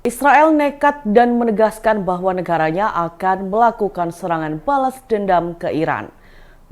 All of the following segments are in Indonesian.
Israel nekat dan menegaskan bahwa negaranya akan melakukan serangan balas dendam ke Iran.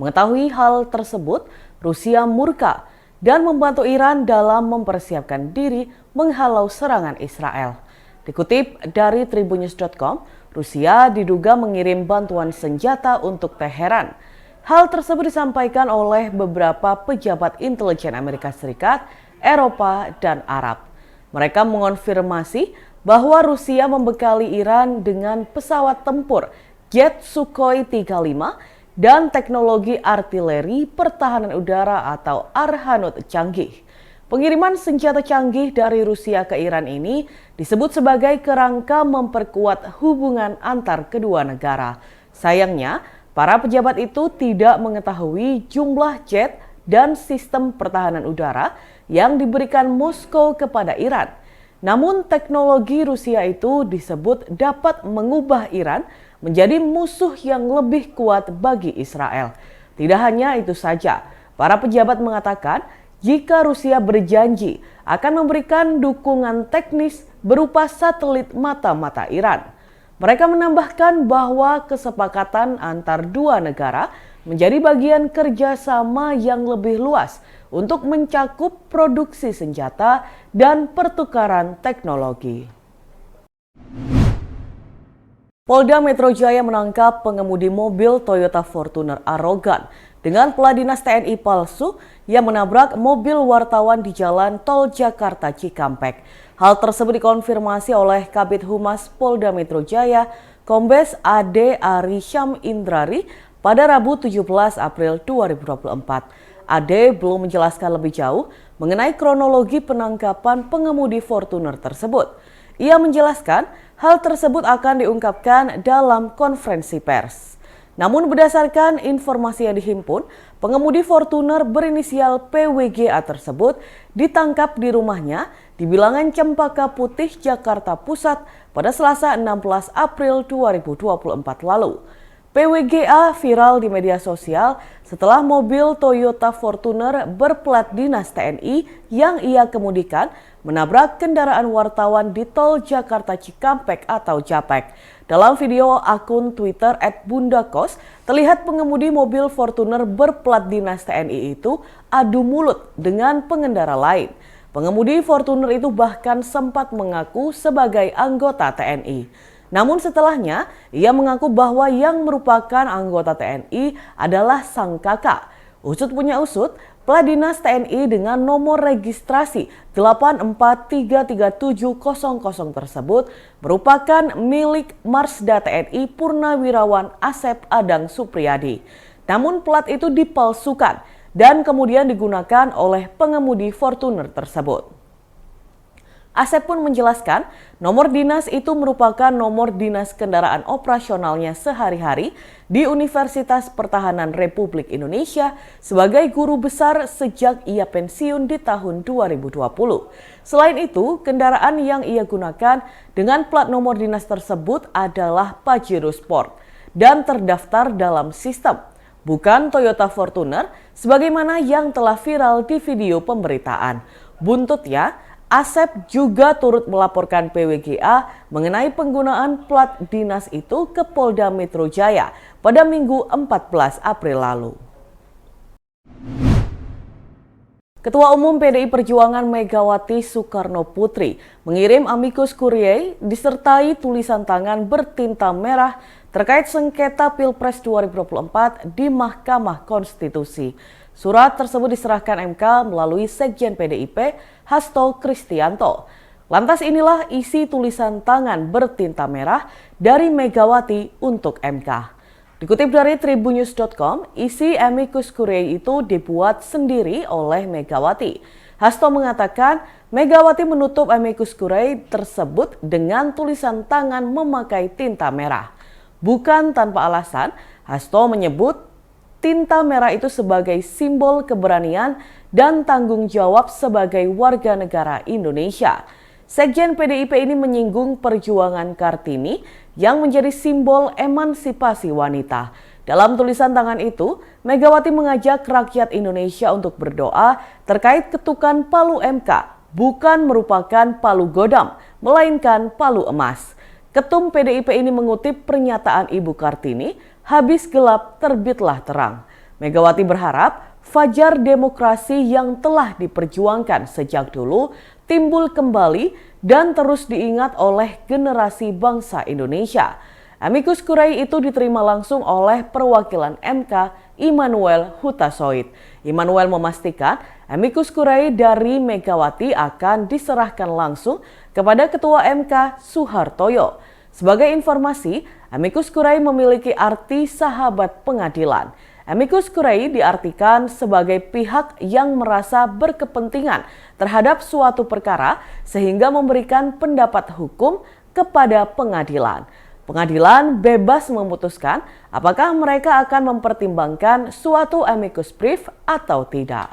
Mengetahui hal tersebut, Rusia murka dan membantu Iran dalam mempersiapkan diri menghalau serangan Israel. Dikutip dari tribunnews.com, Rusia diduga mengirim bantuan senjata untuk Teheran. Hal tersebut disampaikan oleh beberapa pejabat intelijen Amerika Serikat, Eropa, dan Arab. Mereka mengonfirmasi bahwa Rusia membekali Iran dengan pesawat tempur jet Sukhoi 35 dan teknologi artileri pertahanan udara atau Arhanut canggih. Pengiriman senjata canggih dari Rusia ke Iran ini disebut sebagai kerangka memperkuat hubungan antar kedua negara. Sayangnya, para pejabat itu tidak mengetahui jumlah jet dan sistem pertahanan udara yang diberikan Moskow kepada Iran. Namun teknologi Rusia itu disebut dapat mengubah Iran menjadi musuh yang lebih kuat bagi Israel. Tidak hanya itu saja, para pejabat mengatakan jika Rusia berjanji akan memberikan dukungan teknis berupa satelit mata-mata Iran. Mereka menambahkan bahwa kesepakatan antar dua negara menjadi bagian kerjasama yang lebih luas untuk mencakup produksi senjata dan pertukaran teknologi. Polda Metro Jaya menangkap pengemudi mobil Toyota Fortuner arogan dengan plat dinas TNI palsu yang menabrak mobil wartawan di Jalan Tol Jakarta Cikampek. Hal tersebut dikonfirmasi oleh Kabid Humas Polda Metro Jaya, Kombes Ade Ari Syam Indrari pada Rabu 17 April 2024. Ade belum menjelaskan lebih jauh mengenai kronologi penangkapan pengemudi Fortuner tersebut. Ia menjelaskan hal tersebut akan diungkapkan dalam konferensi pers. Namun berdasarkan informasi yang dihimpun, pengemudi Fortuner berinisial PWGA tersebut ditangkap di rumahnya di Bilangan Cempaka Putih, Jakarta Pusat pada Selasa 16 April 2024 lalu. PWGA viral di media sosial setelah mobil Toyota Fortuner berplat dinas TNI yang ia kemudikan menabrak kendaraan wartawan di Tol Jakarta Cikampek atau Japek. Dalam video akun Twitter @bundakos, terlihat pengemudi mobil Fortuner berplat dinas TNI itu adu mulut dengan pengendara lain. Pengemudi Fortuner itu bahkan sempat mengaku sebagai anggota TNI. Namun setelahnya, ia mengaku bahwa yang merupakan anggota TNI adalah sang kakak. Usut punya usut, plat dinas TNI dengan nomor registrasi 84337000 tersebut merupakan milik Marsda TNI Purnawirawan Asep Adang Supriyadi. Namun plat itu dipalsukan dan kemudian digunakan oleh pengemudi Fortuner tersebut. Asep pun menjelaskan nomor dinas itu merupakan nomor dinas kendaraan operasionalnya sehari-hari di Universitas Pertahanan Republik Indonesia sebagai guru besar sejak ia pensiun di tahun 2020. Selain itu, kendaraan yang ia gunakan dengan plat nomor dinas tersebut adalah Pajero Sport dan terdaftar dalam sistem, bukan Toyota Fortuner sebagaimana yang telah viral di video pemberitaan. Buntutnya, Asep juga turut melaporkan PWGA mengenai penggunaan plat dinas itu ke Polda Metro Jaya pada Minggu 14 April lalu. Ketua Umum PDI Perjuangan Megawati Soekarno Putri mengirim amicus curiae disertai tulisan tangan bertinta merah terkait sengketa Pilpres 2024 di Mahkamah Konstitusi. Surat tersebut diserahkan MK melalui Sekjen PDIP, Hasto Kristianto. Lantas inilah isi tulisan tangan bertinta merah dari Megawati untuk MK. Dikutip dari tribunnews.com, isi amicus curiae itu dibuat sendiri oleh Megawati. Hasto mengatakan Megawati menutup amicus curiae tersebut dengan tulisan tangan memakai tinta merah. Bukan tanpa alasan, Hasto menyebut tinta merah itu sebagai simbol keberanian dan tanggung jawab sebagai warga negara Indonesia. Sekjen PDIP ini menyinggung perjuangan Kartini yang menjadi simbol emansipasi wanita. Dalam tulisan tangan itu, Megawati mengajak rakyat Indonesia untuk berdoa terkait ketukan palu MK bukan merupakan palu godam, melainkan palu emas. Ketum PDIP ini mengutip pernyataan Ibu Kartini, habis gelap terbitlah terang. Megawati berharap fajar demokrasi yang telah diperjuangkan sejak dulu timbul kembali dan terus diingat oleh generasi bangsa Indonesia. Amicus Curiae itu diterima langsung oleh perwakilan MK Immanuel Huta Soit. Immanuel memastikan Amicus Curiae dari Megawati akan diserahkan langsung kepada Ketua MK Suhartoyo. Sebagai informasi, Amicus Curiae memiliki arti sahabat pengadilan. Amicus Curiae diartikan sebagai pihak yang merasa berkepentingan terhadap suatu perkara sehingga memberikan pendapat hukum kepada pengadilan. Pengadilan bebas memutuskan apakah mereka akan mempertimbangkan suatu amicus brief atau tidak.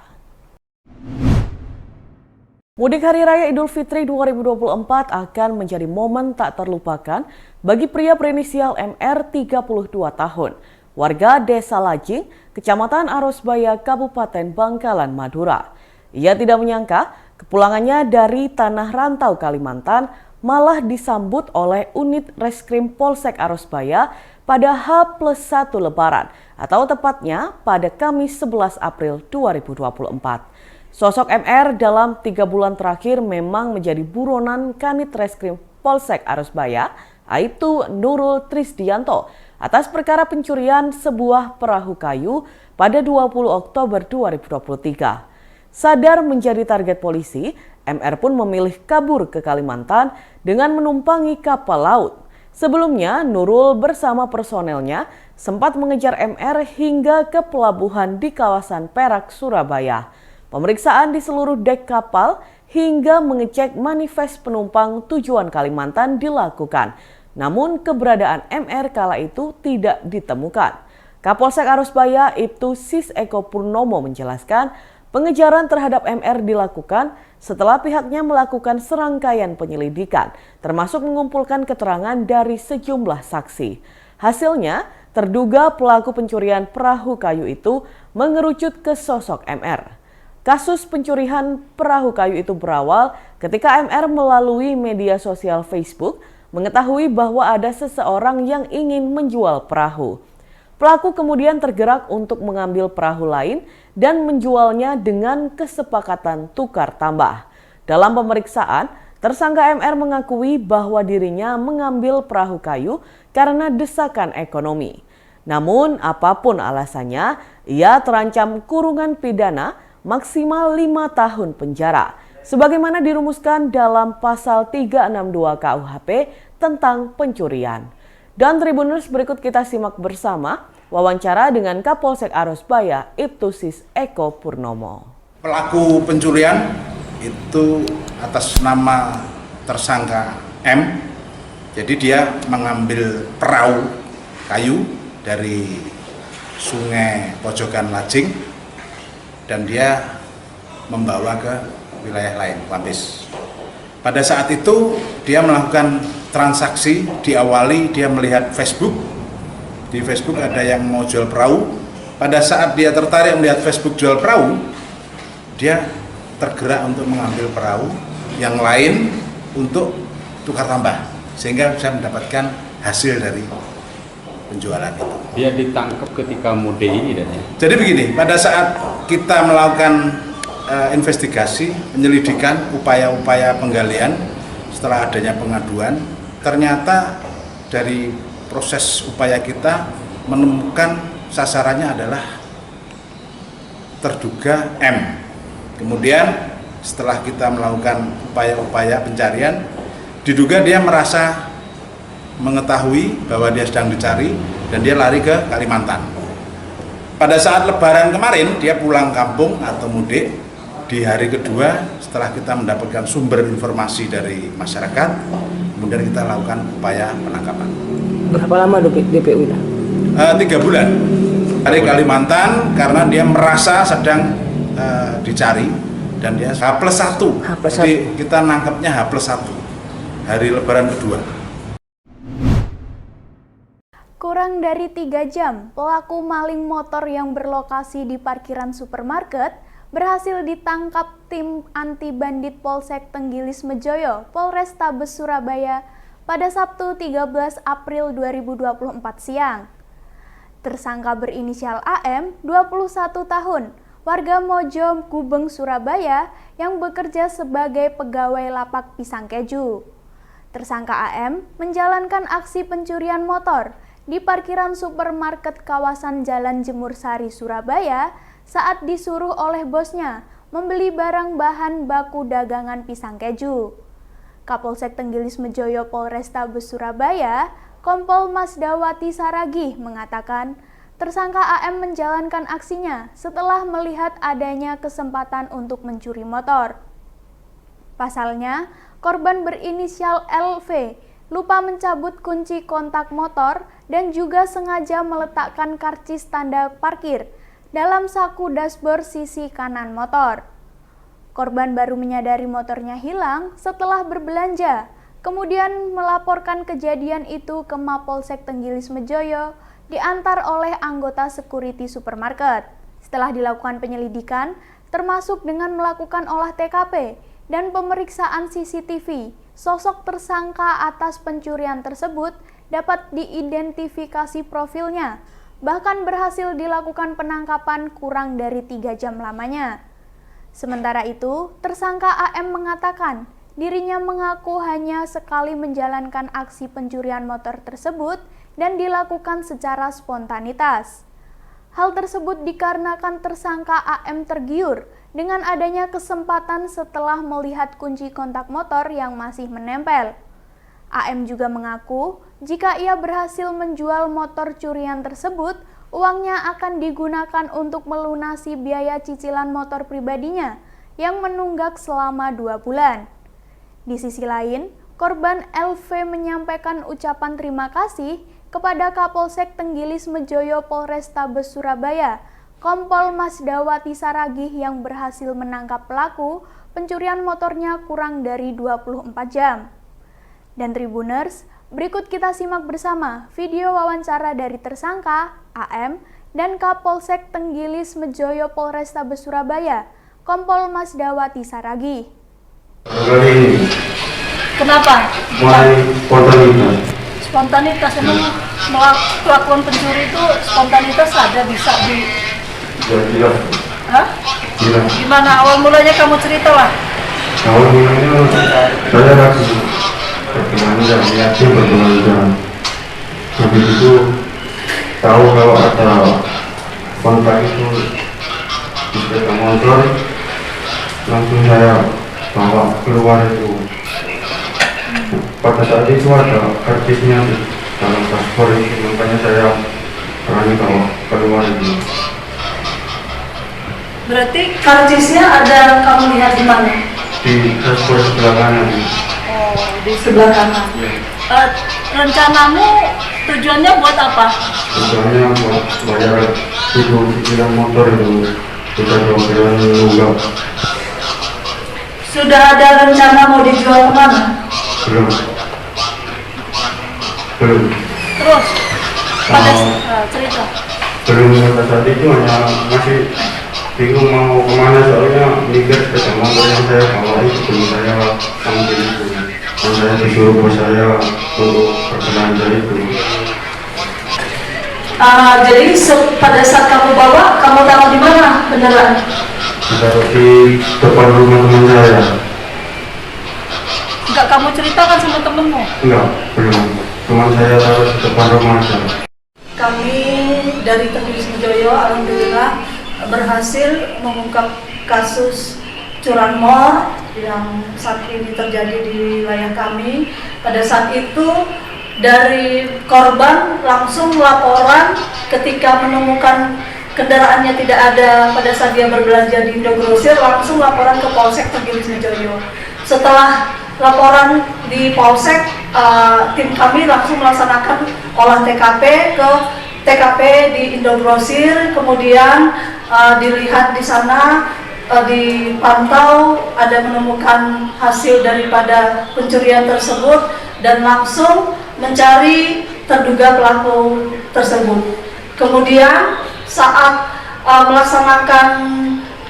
Mudik Hari Raya Idul Fitri 2024 akan menjadi momen tak terlupakan bagi pria berinisial MR 32 tahun, warga Desa Lajing, Kecamatan Arosbaya, Kabupaten Bangkalan, Madura. Ia tidak menyangka kepulangannya dari Tanah Rantau, Kalimantan malah disambut oleh unit Reskrim Polsek Arosbaya pada H+1 Lebaran atau tepatnya pada Kamis 11 April 2024. Sosok MR dalam 3 bulan terakhir memang menjadi buronan Kanit Reskrim Polsek Arosbaya, Aibtu Nurul Trisdianto, atas perkara pencurian sebuah perahu kayu pada 20 Oktober 2023. Sadar menjadi target polisi, MR pun memilih kabur ke Kalimantan dengan menumpangi kapal laut. Sebelumnya, Nurul bersama personelnya sempat mengejar MR hingga ke pelabuhan di kawasan Perak, Surabaya. Pemeriksaan di seluruh dek kapal hingga mengecek manifest penumpang tujuan Kalimantan dilakukan. Namun keberadaan MR kala itu tidak ditemukan. Kapolsek Arosbaya Ibtu Sis Eko Purnomo menjelaskan pengejaran terhadap MR dilakukan setelah pihaknya melakukan serangkaian penyelidikan, termasuk mengumpulkan keterangan dari sejumlah saksi. Hasilnya, terduga pelaku pencurian perahu kayu itu mengerucut ke sosok MR. Kasus pencurian perahu kayu itu berawal ketika MR melalui media sosial Facebook mengetahui bahwa ada seseorang yang ingin menjual perahu. Pelaku kemudian tergerak untuk mengambil perahu lain dan menjualnya dengan kesepakatan tukar tambah. Dalam pemeriksaan, tersangka MR mengakui bahwa dirinya mengambil perahu kayu karena desakan ekonomi. Namun apapun alasannya, ia terancam kurungan pidana maksimal 5 tahun penjara, sebagaimana dirumuskan dalam pasal 362 KUHP tentang pencurian. Dan Tribuners, berikut kita simak bersama wawancara dengan Kapolsek Arosbaya Ibtu Sis Eko Purnomo. Pelaku pencurian itu atas nama tersangka M. Jadi dia mengambil perahu kayu dari Sungai Pojokan Lajing dan dia membawa ke wilayah lain, Lapis. Pada saat itu dia melakukan transaksi, diawali dia melihat Facebook. Di Facebook ada yang mau jual perahu. Pada saat dia tertarik melihat Facebook jual perahu, dia tergerak untuk mengambil perahu yang lain untuk tukar tambah, sehingga bisa mendapatkan hasil dari penjualan itu. Dia ditangkap ketika mudik ini dan ya? Jadi begini, pada saat kita melakukan investigasi, penyelidikan, upaya-upaya penggalian setelah adanya pengaduan, ternyata dari proses upaya kita menemukan sasarannya adalah terduga M. Kemudian setelah kita melakukan upaya-upaya pencarian, diduga dia merasa mengetahui bahwa dia sedang dicari dan dia lari ke Kalimantan. Pada saat Lebaran kemarin dia pulang kampung atau mudik. Di hari kedua setelah kita mendapatkan sumber informasi dari masyarakat, kemudian kita lakukan upaya penangkapan. Berapa lama DPO ini? 3 bulan. Dari Kalimantan karena dia merasa sedang dicari dan dia H+1. Jadi kita nangkapnya H+1 hari Lebaran kedua. Kurang dari 3 jam, pelaku maling motor yang berlokasi di parkiran supermarket berhasil ditangkap tim anti bandit Polsek Tenggilis Mejoyo, Polrestabes Surabaya pada Sabtu 13 April 2024 siang. Tersangka berinisial AM, 21 tahun, warga Mojo Gubeng, Surabaya yang bekerja sebagai pegawai lapak pisang keju. Tersangka AM menjalankan aksi pencurian motor di parkiran supermarket kawasan Jalan Jemur Sari, Surabaya saat disuruh oleh bosnya membeli barang bahan baku dagangan pisang keju. Kapolsek Tenggilis Mejoyo Polrestabes Surabaya, Kompol Masdawati Saragih mengatakan, tersangka AM menjalankan aksinya setelah melihat adanya kesempatan untuk mencuri motor. Pasalnya, korban berinisial LV lupa mencabut kunci kontak motor dan juga sengaja meletakkan karcis tanda parkir dalam saku dashboard sisi kanan motor. Korban baru menyadari motornya hilang setelah berbelanja, kemudian melaporkan kejadian itu ke Mapolsek Tenggilis Mejoyo, diantar oleh anggota security supermarket. Setelah dilakukan penyelidikan, termasuk dengan melakukan olah TKP dan pemeriksaan CCTV, sosok tersangka atas pencurian tersebut dapat diidentifikasi profilnya, bahkan berhasil dilakukan penangkapan kurang dari 3 jam lamanya. Sementara itu, tersangka AM mengatakan dirinya mengaku hanya sekali menjalankan aksi pencurian motor tersebut dan dilakukan secara spontanitas. Hal tersebut dikarenakan tersangka AM tergiur dengan adanya kesempatan setelah melihat kunci kontak motor yang masih menempel. AM juga mengaku jika ia berhasil menjual motor curian tersebut, uangnya akan digunakan untuk melunasi biaya cicilan motor pribadinya yang menunggak selama 2 bulan. Di sisi lain, korban LV menyampaikan ucapan terima kasih kepada Kapolsek Tenggilis Mejoyo Polrestabes Surabaya, Kompol Masdawati Saragih yang berhasil menangkap pelaku pencurian motornya kurang dari 24 jam. Dan Tribuners, berikut kita simak bersama video wawancara dari tersangka, AM, dan Kapolsek Tenggilis Mejoyo Polrestabes Surabaya, Kompol Masdawati Saragih. Kali ini, Kenapa? mulai spontanitas. Spontanitas, emang melakukan pencuri itu spontanitas ada bisa di... Ya jelas, Hah? jelas. Gimana awal mulanya kamu cerita lah? Awal mulanya saya lagi berbelanja, niatnya berbelanja. Habis itu tahu kalau ada kontak itu di sepeda motor, langsung saya bawa keluar itu. Pada saat itu ada karcisnya di dalam dashboard itu, makanya saya berani bawa keluar itu. Berarti karcisnya ada kamu lihat di mana? Di dashboard sebelah kanan. Oh, di sebelah kanan. Ya. Rencanamu tujuannya buat apa? Tujuannya buat bayar itu cicilan motor itu sudah 2 bulan nunggak. Sudah ada rencana mau dijual kemana? Belum. Terus pada Oh. cerita. Belum, pada saat itu hanya masih bingung mau kemana, soalnya mikir sepeda motor yang saya bawa itu belum saya ambil itu. Dan saya disuruh bos saya untuk berbelanja itu. Jadi pada saat kamu bawa, kamu taruh di mana kendaraan? Ditaruh di depan rumah teman saya. Enggak kamu ceritakan sama temenmu? Enggak, belum. Cuma saya taruh di depan rumah saja. Kami dari Tenggilis Mejoyo alhamdulillah berhasil mengungkap kasus curanmor yang saat ini terjadi di wilayah kami. Pada saat itu dari korban langsung laporan ketika menemukan kendaraannya tidak ada pada saat dia berbelanja di Indogrosir, langsung laporan ke Polsek Tenggilis Mejoyo. Setelah laporan di Polsek, tim kami langsung melaksanakan olah TKP ke TKP di Indogrosir, kemudian dilihat di sana, dipantau, ada menemukan hasil daripada pencurian tersebut dan langsung mencari terduga pelaku tersebut. Kemudian saat melaksanakan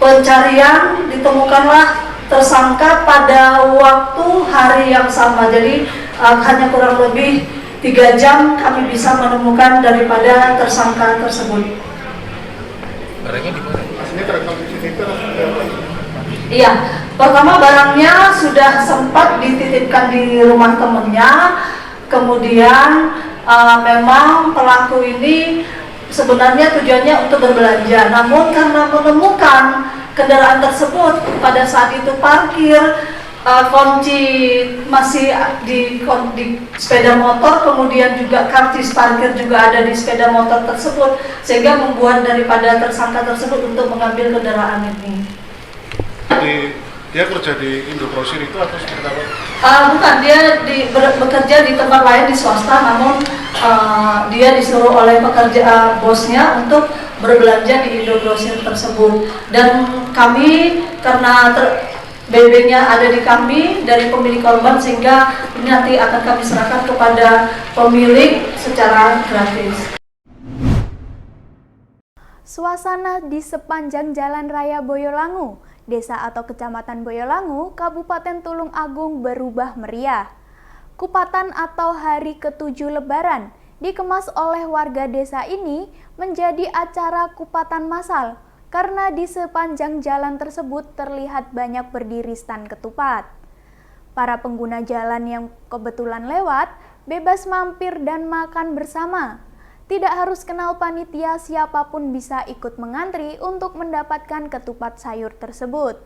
pencarian ditemukanlah tersangka pada waktu hari yang sama. Jadi hanya kurang lebih 3 jam kami bisa menemukan daripada tersangka tersebut. Barangnya di mana? Aslinya terekam CCTV atau? Iya, pertama barangnya sudah sempat dititipkan di rumah temannya. Kemudian memang pelaku ini sebenarnya tujuannya untuk berbelanja, namun karena menemukan kendaraan tersebut pada saat itu parkir, kunci masih di sepeda motor, kemudian juga karcis parkir juga ada di sepeda motor tersebut, sehingga membuat daripada tersangka tersebut untuk mengambil kendaraan ini. Dia kerja di Indogrosir itu atau seperti apa? Bukan, dia bekerja di tempat lain di swasta, namun dia disuruh oleh pekerja bosnya untuk berbelanja di Indogrosir tersebut. Dan kami karena BB-nya ada di kami dari pemilik korban, sehingga ini nanti akan kami serahkan kepada pemilik secara gratis. Suasana di sepanjang Jalan Raya Boyolangu, Desa atau Kecamatan Boyolangu, Kabupaten Tulung Agung berubah meriah. Kupatan atau hari ke-7 Lebaran dikemas oleh warga desa ini menjadi acara kupatan massal karena di sepanjang jalan tersebut terlihat banyak berdiri stan ketupat. Para pengguna jalan yang kebetulan lewat bebas mampir dan makan bersama. Tidak harus kenal panitia, siapapun bisa ikut mengantri untuk mendapatkan ketupat sayur tersebut.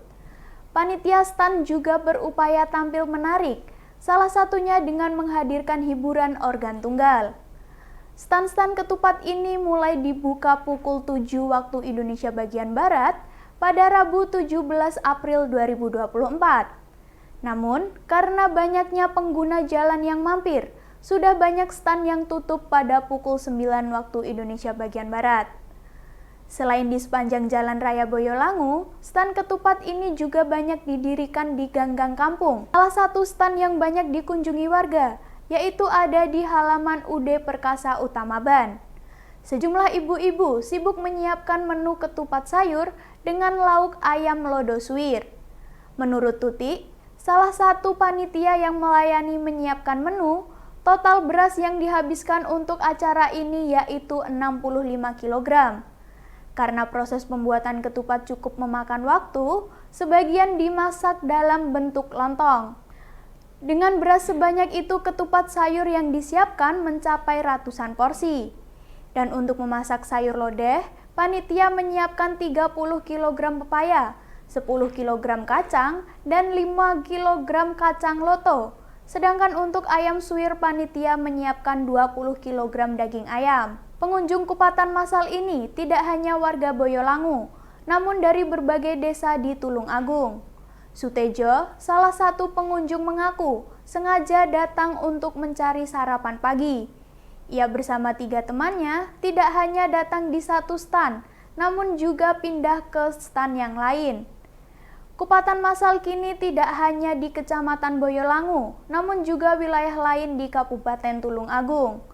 Panitia stan juga berupaya tampil menarik, salah satunya dengan menghadirkan hiburan organ tunggal. Stan-stan ketupat ini mulai dibuka pukul 7 waktu Indonesia bagian Barat pada Rabu 17 April 2024. Namun, karena banyaknya pengguna jalan yang mampir, sudah banyak stan yang tutup pada pukul 9 waktu Indonesia bagian Barat. Selain di sepanjang Jalan Raya Boyolangu, stan ketupat ini juga banyak didirikan di gang-gang kampung. Salah satu stan yang banyak dikunjungi warga, yaitu ada di halaman UD Perkasa Utama Ban. Sejumlah ibu-ibu sibuk menyiapkan menu ketupat sayur dengan lauk ayam lodo suwir. Menurut Tuti, salah satu panitia yang melayani menyiapkan menu, total beras yang dihabiskan untuk acara ini yaitu 65 kg. Karena proses pembuatan ketupat cukup memakan waktu, sebagian dimasak dalam bentuk lontong. Dengan beras sebanyak itu, ketupat sayur yang disiapkan mencapai ratusan porsi. Dan untuk memasak sayur lodeh, panitia menyiapkan 30 kg pepaya, 10 kg kacang, dan 5 kg kacang loto. Sedangkan untuk ayam suwir, panitia menyiapkan 20 kg daging ayam. Pengunjung kupatan massal ini tidak hanya warga Boyolangu, namun dari berbagai desa di Tulung Agung. Sutejo, salah satu pengunjung, mengaku sengaja datang untuk mencari sarapan pagi. Ia bersama 3 temannya tidak hanya datang di satu stan, namun juga pindah ke stan yang lain. Kupatan massal kini tidak hanya di Kecamatan Boyolangu, namun juga wilayah lain di Kabupaten Tulung Agung.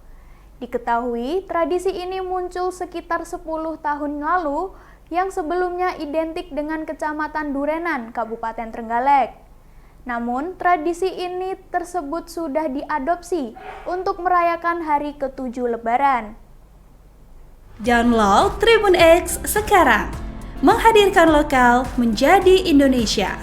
Diketahui, tradisi ini muncul sekitar 10 tahun lalu, yang sebelumnya identik dengan Kecamatan Durenan, Kabupaten Trenggalek. Namun, tradisi ini tersebut sudah diadopsi untuk merayakan hari ke-7 Lebaran. Download Tribun X sekarang. Menghadirkan lokal menjadi Indonesia.